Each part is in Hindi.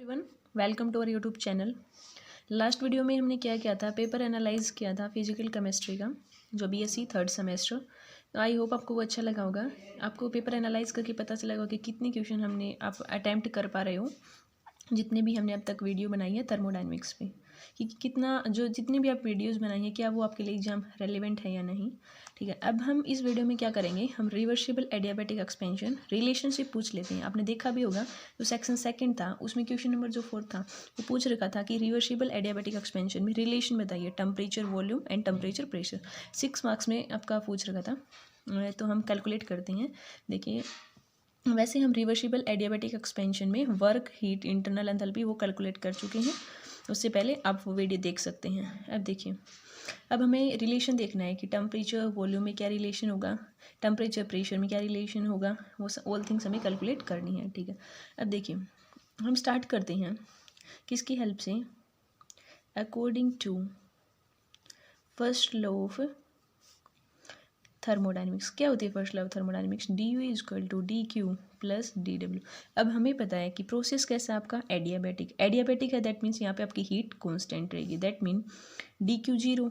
Everyone, welcome to our YouTube channel. Last video में हमने क्या किया था, पेपर एनालाइज किया था फिजिकल केमिस्ट्री का, जो बीएससी थर्ड सेमेस्टर। तो आई होप आपको वो अच्छा लगा होगा। आपको पेपर एनालाइज करके पता चला होगा कि कितने क्वेश्चन हमने आप अटैम्प्ट कर पा रहे हो, जितने भी हमने अब तक वीडियो बनाई है थर्मोडायनेमिक्स पे, कि कितना जो जितने भी आप वीडियोस बनाई हैं क्या वो आपके लिए एग्जाम रेलेवेंट है या नहीं। ठीक है, अब हम इस वीडियो में क्या करेंगे, हम रिवर्सिबल एडियाबैटिक एक्सपेंशन रिलेशनशिप पूछ लेते हैं। आपने देखा भी होगा जो सेक्शन सेकंड था उसमें क्वेश्चन नंबर जो 4 था वो पूछ रखा था कि रिवर्सिबल एडियाबैटिक एक्सपेंशन में रिलेशन बताइए temperature volume and temperature pressure. 6 marks में आपका पूछ रखा था। तो हम कैलकुलेट करते हैं। देखिए, वैसे हम रिवर्सिबल एडियाबैटिक एक्सपेंशन में वर्क, हीट, इंटरनल एंथैल्पी वो कैलकुलेट कर चुके हैं। उससे पहले आप वो वीडियो देख सकते हैं। अब देखिए, अब हमें रिलेशन देखना है कि टेम्परेचर वॉल्यूम में क्या रिलेशन होगा, टेम्परेचर प्रेशर में क्या रिलेशन होगा, वो ऑल थिंग्स हमें कैलकुलेट करनी है। ठीक है, अब देखिए हम स्टार्ट करते हैं किसकी हेल्प से, according to first law of thermodynamics. क्या होती है first law of thermodynamics, D U is equal to D Q plus D W. अब हमें पता है कि प्रोसेस कैसा है आपका, एडियाबैटिक है, दैट मीन्स यहाँ पे आपकी हीट कॉन्स्टेंट रहेगी। That mean D Q zero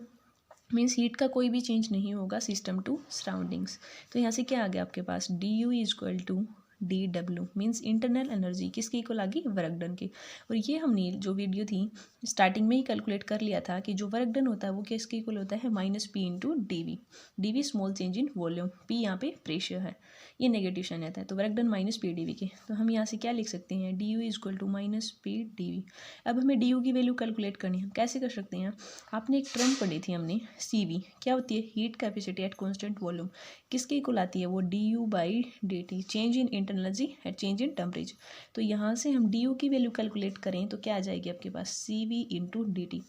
means heat का कोई भी चेंज नहीं होगा सिस्टम टू सराउंडिंग्स। तो यहाँ से क्या आ गया आपके पास, D U is equal to D W means internal energy किसकी इक्वल आ गई, वर्क डन की। और ये हमने जो वीडियो थी स्टार्टिंग में ही कैलकुलेट कर लिया था कि जो वर्क डन होता है वो किसके इक्वल होता है, minus P into D V. D V small change in volume, P यहाँ पे प्रेशर है, ये नेगेटिव साइन आता है, तो work done minus P D V के। तो हम यहाँ से क्या लिख सकते हैं, D U is equal to minus P D V. अब हमें डी यू की वैल्यू कैलकुलेट करनी है, कैसे कर सकते हैं। आपने एक टर्म पढ़ी थी हमने, सी वी, क्या होती है, heat capacity at constant volume, किसके इक्वल आती है वो, D you by D T, change in internal energy at change in temperature. तो यहाँ से हम डी यू की वैल्यू कैलकुलेट करें तो क्या आ जाएगी आपके पास, C V into D T.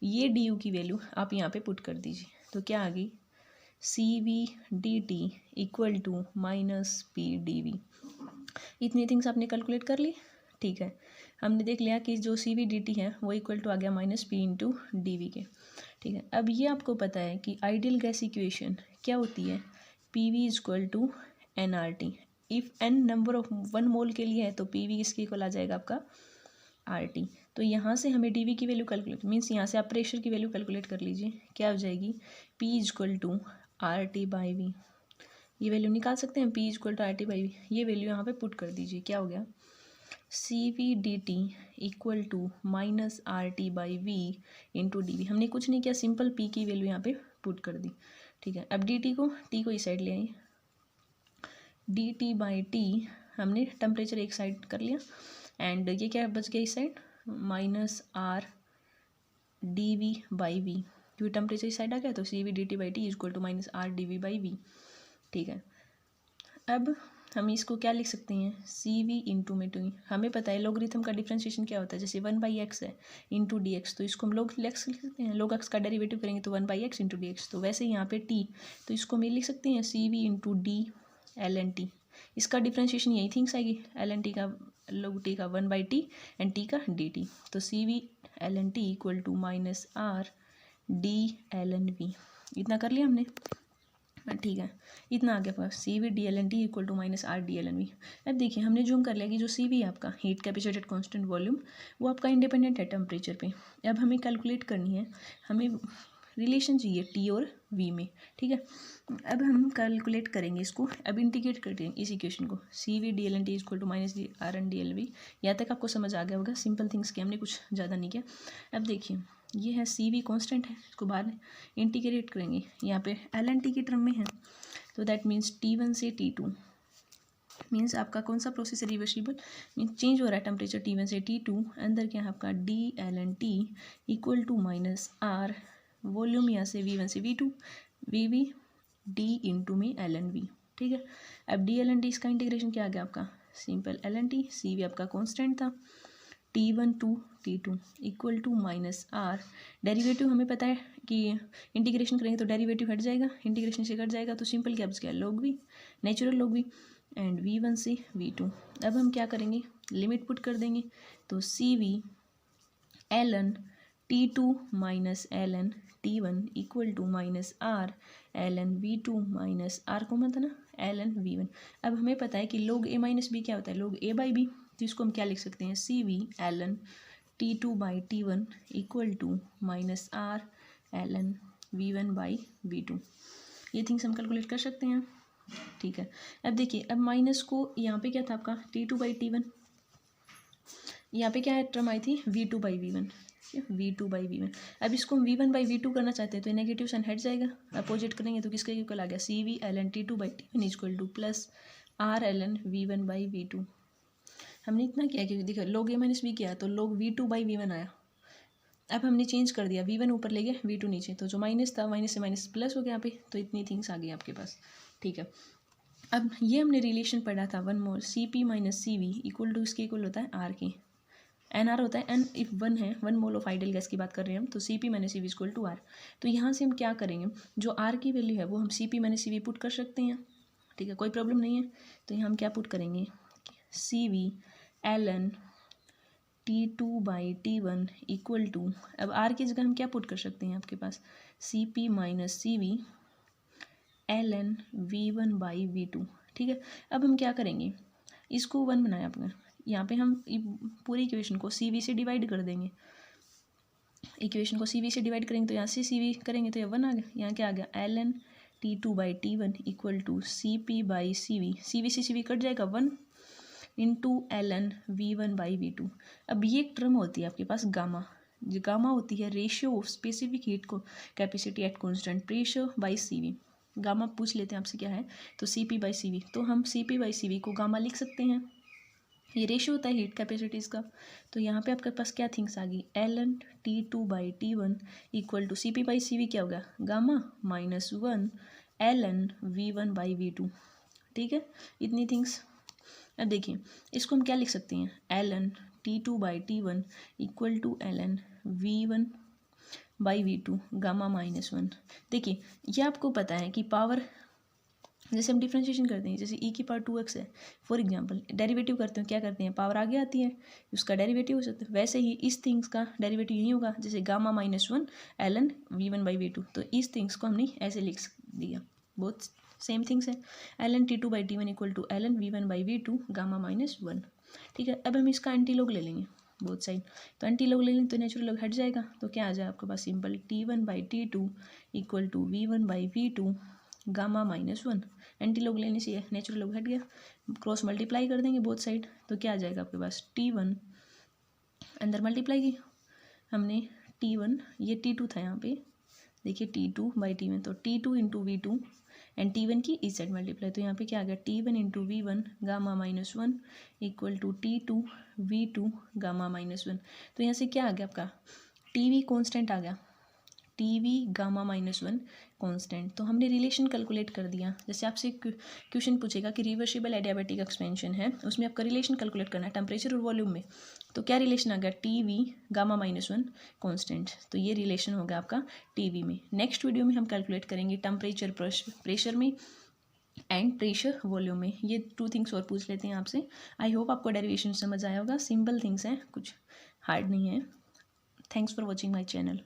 ये डी यू की वैल्यू आप यहाँ पे पुट कर दीजिए, तो क्या आ गई, C V D T equal to minus P D V. इतनी थिंग्स आपने कैलकुलेट कर ली। ठीक है, हमने देख लिया कि जो सी वी डी टी है वो इक्वल टू आ गया minus P into D V के। ठीक है, अब ये आपको पता है कि आइडियल गैस इक्वेशन क्या होती है, P V is equal to N R T. If N number of 1 mole के लिए है तो पी वी किसके इक्वल आ जाएगा आपका, आर टी। तो यहाँ से हमें डी वी की वैल्यू कैलकुलेट मीन्स यहाँ से आप प्रेशर की वैल्यू कैलकुलेट कर लीजिए, क्या हो जाएगी, P is equal to R T by V. ये वैल्यू निकाल सकते हैं, P is equal to R T by V. ये वैल्यू यहाँ पे पुट कर दीजिए, क्या हो गया, C V D T equal to minus R T by V into D V. हमने कुछ नहीं किया, सिंपल पी की वैल्यू यहाँ पे पुट कर दी। ठीक है, अब डी को इस साइड ले आए, डी टी बाई टी हमने टेम्परेचर एक साइड कर लिया, एंड ये क्या बच गया इस side, minus R D V by V, क्योंकि टेम्परेचर इस साइड आ गया तो C V D T by T is equal to minus R D V by V. ठीक है, अब हम इसको क्या लिख सकते हैं, सी वी इंटू में टू। हमें पता है लॉगरिथम का डिफ्रेंशिएशन क्या होता है, जैसे 1/x है इंटू डी एक्स, तो इसको हम लॉग एक्स लिख सकते हैं, लॉग एक्स का डेरिवेटिव करेंगे तो 1/x इंटू डी एक्स। तो वैसे यहाँ पे टी, तो इसको हम लिख सकते हैं C V into D L N T. इसका डिफ्रेंशिएशन यही थिंग्स आएगी, एल एन टी का लॉग टी का 1/t एंड टी का डी टी। तो C V L N T equal to minus R D L N V. इतना कर लिया हमने। ठीक है, इतना आ गया पास, C V D L N T equal to minus R D L N V. अब देखिए हमने जूम कर लिया कि जो सी वी है आपका, heat capacity at constant volume, वो आपका इंडिपेंडेंट है टेम्परेचर पे। अब हमें कैलकुलेट करनी है, हमें रिलेशन चाहिए टी और वी में। ठीक है, अब हम कैलकुलेट करेंगे इसको, अब इंटीग्रेट करते हैं इस इक्वेशन को, C V D L N T equal to minus D R N D L V. यहाँ तक आपको समझ आ गया होगा, सिंपल थिंग्स के हमने कुछ ज़्यादा नहीं किया। अब देखिए ये है सी वी कॉन्स्टेंट है, इसको बाहर इंटीग्रेट करेंगे, यहाँ पे एल एन टी की टर्म में है, तो दैट मीन्स T1 से T2 मीन्स आपका कौन सा प्रोसेस है, रिवर्सिबल, मीन्स चेंज हो रहा है टेम्परेचर T1 से T2। अंदर क्या है आपका D L N T equal to minus R, volume यहाँ से V1 से V2, V V D into में एल एन वी। ठीक है, अब डी एल एन टी इसका इंटीग्रेशन क्या आ गया आपका, simple L N T, C V आपका कॉन्स्टेंट था, T1 to T2 equal to minus R, derivative हमें पता है कि इंटीग्रेशन करेंगे तो डेरिवेटिव हट जाएगा, इंटीग्रेशन से कट जाएगा तो सिंपल क्या बच गया, log V, natural log V, and V1 से V2। अब हम क्या करेंगे, लिमिट पुट कर देंगे, तो C V L N T2 minus L N T1 equal to minus R L N V2 minus R common था ना, एल एन V1। अब हमें पता है कि log A माइनस बी क्या होता है, log A बाई बी। तो इसको हम क्या लिख सकते हैं, C V L N T2/T1 equal to minus R L N V1/V2। ये थिंग्स हम कैलकुलेट कर सकते हैं, ठीक है। अब देखिए, अब माइनस को यहाँ पे क्या था आपका T2/T1, यहाँ पे क्या है टर्म आई थी V2/V1, V2/V1। अब इसको हम V1/V2 करना चाहते हैं तो नेगेटिव साइन हट जाएगा, अपोजिट करेंगे तो किसके इक्वल आ गया, C V L N T2/T1 equal to plus R L N V1/V2। हमने इतना किया कि देखो log a माइनस बी किया तो log V2/V1 आया। अब हमने चेंज कर दिया, V1 ऊपर ले गए V2 नीचे, तो जो माइनस था माइनस से माइनस प्लस हो गया यहाँ पे, तो इतनी थिंग्स आ गई आपके पास, ठीक है। अब ये हमने रिलेशन पढ़ा था 1 mole CP minus CV equal to इसके इक्वल होता है R के, NR होता है N इफ 1 है, 1 मोल ऑफ आइडियल गैस की बात कर रहे हैं हम, तो CP minus CV equal to R। तो यहाँ से हम क्या करेंगे, जो R की वैल्यू है वो हम CP माइनस CV पुट कर सकते हैं, ठीक है, कोई प्रॉब्लम नहीं है। तो यहाँ हम क्या पुट करेंगे, CV ln T2/T1 equal to, अब R की जगह हम क्या पुट कर सकते हैं आपके पास, CP minus CV ln V1/V2, ठीक है। अब हम क्या करेंगे, इसको 1 बनाया आपने, यहाँ पे हम पूरी इक्वेशन को CV से डिवाइड कर देंगे, इक्वेशन को CV से डिवाइड करेंगे तो यहाँ से CV करेंगे तो ये 1 आ गया, यहाँ क्या आ गया ln T2/T1 equal to CP/CV, CV से CV कट जाएगा 1 इंटू ln V1/V2। अब ये एक टर्म होती है आपके पास गामा, जो गामा होती है रेशियो ऑफ स्पेसिफिक हीट को capacity at constant pressure by CV। Gamma पूछ लेते हैं आपसे क्या है, तो CP/CV, तो हम CP/CV को गामा लिख सकते हैं, ये रेशियो होता है हीट कैपेसिटीज़ का। तो यहाँ पे आपके पास क्या थिंग्स आ गई, ln T2/T1 equal to CP/CV क्या होगा, गामा माइनस 1 ln V1/V2, ठीक है, इतनी थिंग्स। अब देखिए, इसको हम क्या लिख सकते हैं, ln T2/T1 equal to ln V1/V2 gamma minus 1। देखिए, ये आपको पता है कि पावर जैसे हम डिफ्रेंशिएशन करते हैं, जैसे e की पावर 2x है, फॉर एग्जांपल डेरिवेटिव करते हैं, क्या करते हैं, पावर आगे आती है, उसका डेरिवेटिव हो सकता है, वैसे ही इस थिंग्स का डेरिवेटिव यही होगा, जैसे गामा माइनस 1 ln V1/V2। तो इस थिंग्स को हमने ऐसे लिख दिया, बहुत सेम थिंग्स है, ln T2/T1 equal to ln V1/V2 gamma minus 1, ठीक है। अब हम इसका एंटी लॉग ले लेंगे बोथ साइड, तो एंटी लॉग ले लेंगे तो नेचुरल लॉग हट जाएगा, तो क्या आ जाए आपके पास, simple T1/T2 equal to V1/V2 gamma minus 1। Anti log लेने से नेचुरल लॉग हट गया, क्रॉस मल्टीप्लाई कर देंगे बोथ साइड, तो क्या आ जाएगा आपके पास, T1 अंदर मल्टीप्लाई की हमने T1, ये T2 था यहाँ पे, देखिए T2/T1, तो T2 into V2 and T1 की इस साइड मल्टीप्लाई, तो यहाँ पे क्या आ गया, T1 into V1 gamma minus 1 equal to T2 V2 gamma minus 1। तो यहाँ से क्या आ गया आपका, TV कॉन्स्टेंट आ गया, TV गामा माइनस 1 कॉन्स्टेंट। तो हमने रिलेशन कैलकुलेट कर दिया, जैसे आपसे क्वेश्चन पूछेगा कि रिवर्सिबल एडियाबैटिक एक्सपेंशन है, उसमें आपका रिलेशन कैलकुलेट करना है टेम्परेचर और वॉल्यूम में, तो क्या रिलेशन आ गया, TV गामा माइनस 1 कॉन्स्टेंट, तो ये रिलेशन होगा आपका TV में। नेक्स्ट वीडियो में हम कैलकुलेट करेंगे टेम्परेचर प्रेशर में एंड प्रेशर वॉल्यूम में, ये 2 थिंग्स और पूछ लेते हैं आपसे। आई होप आपको डेरिवेशन समझ आया होगा, सिंपल थिंग्स हैं, कुछ हार्ड नहीं है। Thanks for watching my channel.